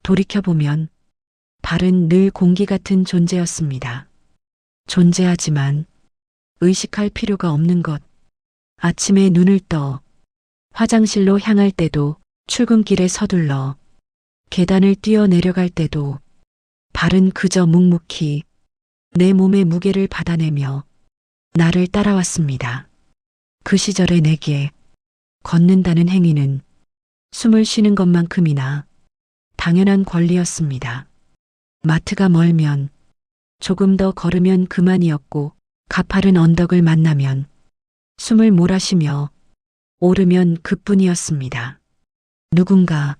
돌이켜보면 발은 늘 공기 같은 존재였습니다. 존재하지만 의식할 필요가 없는 것. 아침에 눈을 떠 화장실로 향할 때도, 출근길에 서둘러 계단을 뛰어 내려갈 때도 발은 그저 묵묵히 내 몸의 무게를 받아내며 나를 따라왔습니다. 그 시절의 내게 걷는다는 행위는 숨을 쉬는 것만큼이나 당연한 권리였습니다. 마트가 멀면 조금 더 걸으면 그만이었고, 가파른 언덕을 만나면 숨을 몰아쉬며 오르면 그뿐이었습니다. 누군가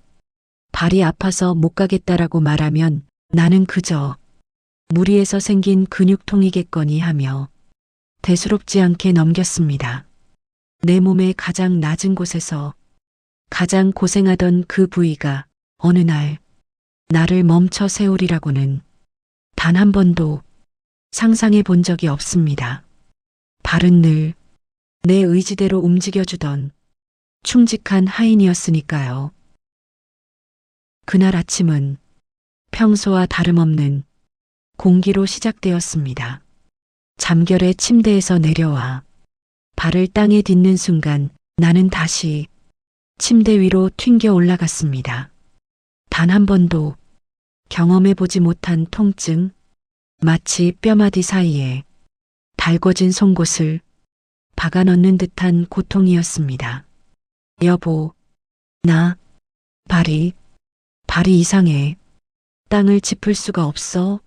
발이 아파서 못 가겠다라고 말하면 나는 그저 무리에서 생긴 근육통이겠거니 하며 대수롭지 않게 넘겼습니다. 내 몸의 가장 낮은 곳에서 가장 고생하던 그 부위가 어느 날 나를 멈춰 세우리라고는 단 한 번도 상상해 본 적이 없습니다. 발은 늘 내 의지대로 움직여주던 충직한 하인이었으니까요. 그날 아침은 평소와 다름없는 공기로 시작되었습니다. 잠결에 침대에서 내려와 발을 땅에 딛는 순간 나는 다시 침대 위로 튕겨 올라갔습니다. 단 한 번도 경험해보지 못한 통증, 마치 뼈마디 사이에 달궈진 송곳을 박아 넣는 듯한 고통이었습니다. 여보, 나 발이 이상해. 땅을 짚을 수가 없어.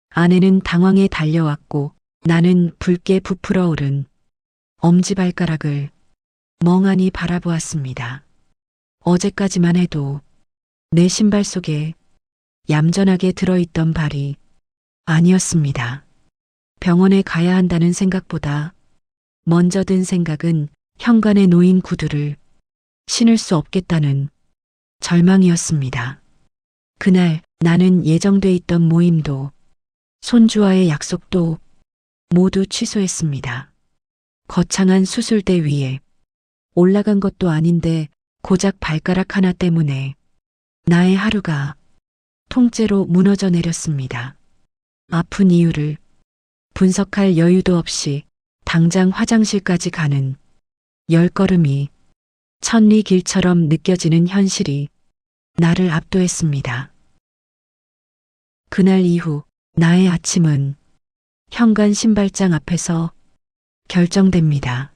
아내는 당황해 달려왔고 나는 붉게 부풀어 오른 엄지발가락을 멍하니 바라보았습니다. 어제까지만 해도 내 신발 속에 얌전하게 들어있던 발이 아니었습니다. 병원에 가야 한다는 생각보다 먼저 든 생각은 현관에 놓인 구두를 신을 수 없겠다는 절망이었습니다. 그날 나는 예정돼 있던 모임도 손주와의 약속도 모두 취소했습니다. 거창한 수술대 위에 올라간 것도 아닌데 고작 발가락 하나 때문에 나의 하루가 통째로 무너져 내렸습니다. 아픈 이유를 분석할 여유도 없이 당장 화장실까지 가는 10걸음이 천리 길처럼 느껴지는 현실이 나를 압도했습니다. 그날 이후 나의 아침은 현관 신발장 앞에서 결정됩니다.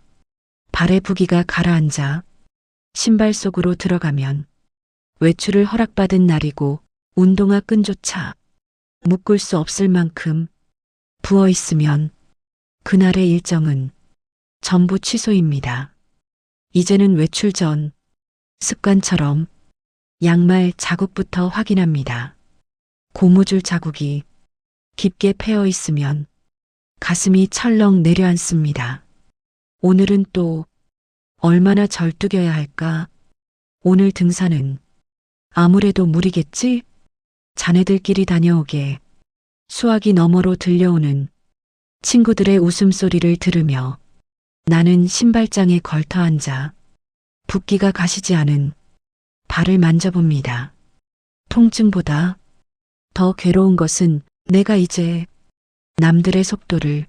발의 부기가 가라앉아 신발 속으로 들어가면 외출을 허락받은 날이고, 운동화 끈조차 묶을 수 없을 만큼 부어 있으면 그날의 일정은 전부 취소입니다. 이제는 외출 전 습관처럼 양말 자국부터 확인합니다. 고무줄 자국이 깊게 패여 있으면 가슴이 철렁 내려앉습니다. 오늘은 또 얼마나 절뚝여야 할까? 오늘 등산은 아무래도 무리겠지? 자네들끼리 다녀오게. 수화기 너머로 들려오는 친구들의 웃음소리를 들으며 나는 신발장에 걸터 앉아 붓기가 가시지 않은 발을 만져봅니다. 통증보다 더 괴로운 것은 내가 이제 남들의 속도를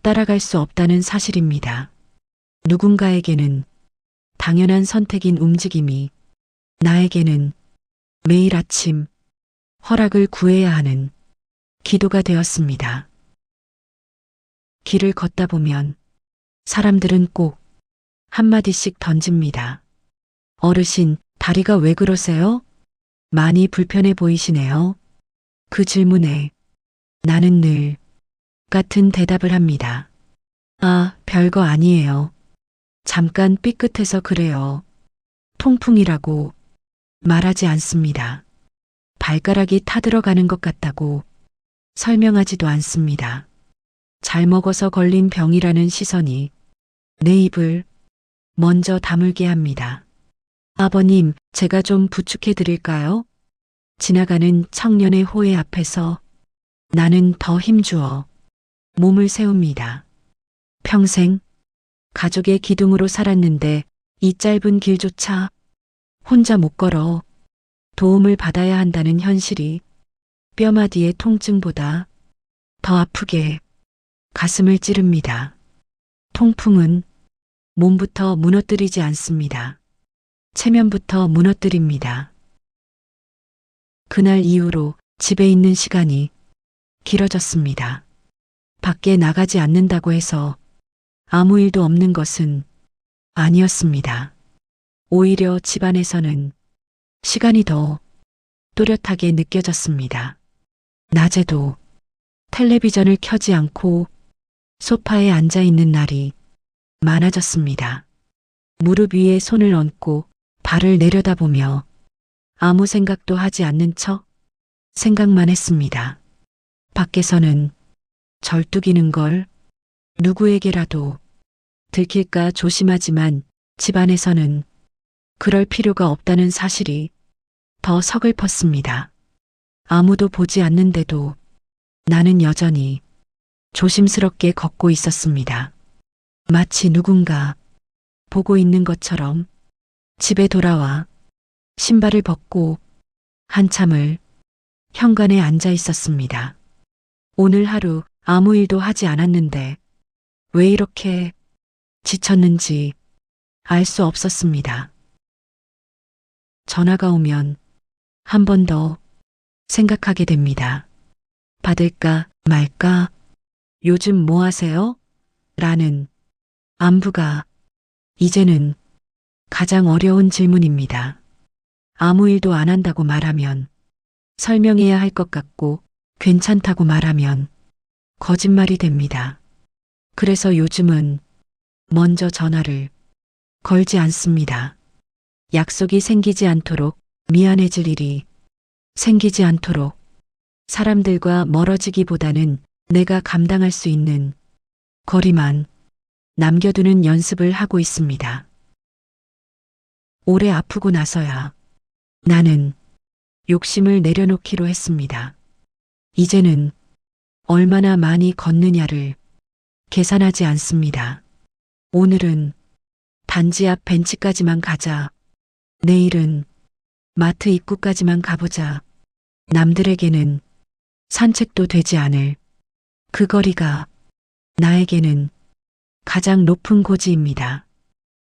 따라갈 수 없다는 사실입니다. 누군가에게는 당연한 선택인 움직임이 나에게는 매일 아침 허락을 구해야 하는 기도가 되었습니다. 길을 걷다 보면 사람들은 꼭 한마디씩 던집니다. 어르신, 다리가 왜 그러세요? 많이 불편해 보이시네요. 그 질문에 나는 늘 같은 대답을 합니다. 아, 별거 아니에요. 잠깐 삐끗해서 그래요. 통풍이라고 말하지 않습니다. 발가락이 타들어가는 것 같다고 설명하지도 않습니다. 잘 먹어서 걸린 병이라는 시선이 내 입을 먼저 다물게 합니다. 아버님, 제가 좀 부축해 드릴까요? 지나가는 청년의 호혜 앞에서 나는 더 힘주어 몸을 세웁니다. 평생 가족의 기둥으로 살았는데 이 짧은 길조차 혼자 못 걸어 도움을 받아야 한다는 현실이 뼈마디의 통증보다 더 아프게 가슴을 찌릅니다. 통풍은 몸부터 무너뜨리지 않습니다. 체면부터 무너뜨립니다. 그날 이후로 집에 있는 시간이 길어졌습니다. 밖에 나가지 않는다고 해서 아무 일도 없는 것은 아니었습니다. 오히려 집안에서는 시간이 더 또렷하게 느껴졌습니다. 낮에도 텔레비전을 켜지 않고 소파에 앉아 있는 날이 많아졌습니다. 무릎 위에 손을 얹고 발을 내려다보며 아무 생각도 하지 않는 척 생각만 했습니다. 밖에서는 절뚝이는 걸 누구에게라도 들킬까 조심하지만 집안에서는 그럴 필요가 없다는 사실이 더 서글펐습니다. 아무도 보지 않는데도 나는 여전히 조심스럽게 걷고 있었습니다. 마치 누군가 보고 있는 것처럼 집에 돌아와 신발을 벗고 한참을 현관에 앉아 있었습니다. 오늘 하루 아무 일도 하지 않았는데 왜 이렇게 지쳤는지 알 수 없었습니다. 전화가 오면 한 번 더 생각하게 됩니다. 받을까 말까? 요즘 뭐 하세요? 라는 안부가 이제는 가장 어려운 질문입니다. 아무 일도 안 한다고 말하면 설명해야 할 것 같고 괜찮다고 말하면 거짓말이 됩니다. 그래서 요즘은 먼저 전화를 걸지 않습니다. 약속이 생기지 않도록, 미안해질 일이 생기지 않도록, 사람들과 멀어지기보다는 내가 감당할 수 있는 거리만 남겨두는 연습을 하고 있습니다. 오래 아프고 나서야 나는 욕심을 내려놓기로 했습니다. 이제는 얼마나 많이 걷느냐를 계산하지 않습니다. 오늘은 단지 앞 벤치까지만 가자. 내일은 마트 입구까지만 가보자. 남들에게는 산책도 되지 않을 그 거리가 나에게는 가장 높은 고지입니다.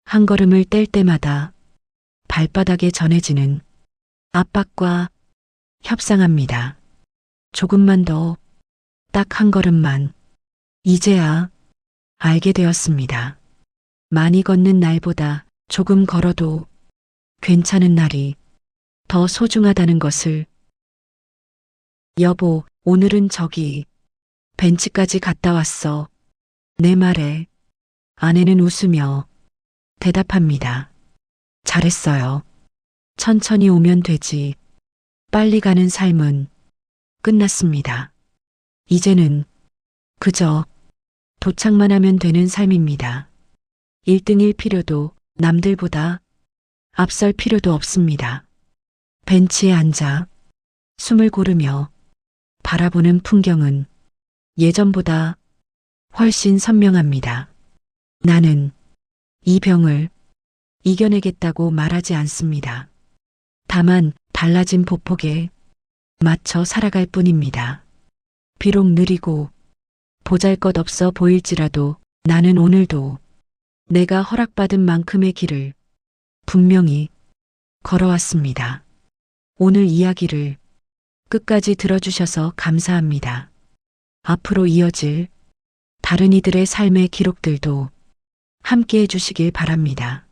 한 걸음을 뗄 때마다 발바닥에 전해지는 압박과 협상합니다. 조금만 더, 딱 한 걸음만. 이제야 알게 되었습니다. 많이 걷는 날보다 조금 걸어도 괜찮은 날이 더 소중하다는 것을. 여보, 오늘은 저기 벤치까지 갔다 왔어. 내 말에 아내는 웃으며 대답합니다. 잘했어요. 천천히 오면 되지. 빨리 가는 삶은 끝났습니다. 이제는 그저 도착만 하면 되는 삶입니다. 1등일 필요도 남들보다 앞설 필요도 없습니다. 벤치에 앉아 숨을 고르며 바라보는 풍경은 예전보다 훨씬 선명합니다. 나는 이 병을 이겨내겠다고 말하지 않습니다. 다만 달라진 보폭에 맞춰 살아갈 뿐입니다. 비록 느리고 보잘것없어 보일지라도 나는 오늘도 내가 허락받은 만큼의 길을 분명히 걸어왔습니다. 오늘 이야기를 끝까지 들어주셔서 감사합니다. 앞으로 이어질 다른 이들의 삶의 기록들도 함께 해주시길 바랍니다.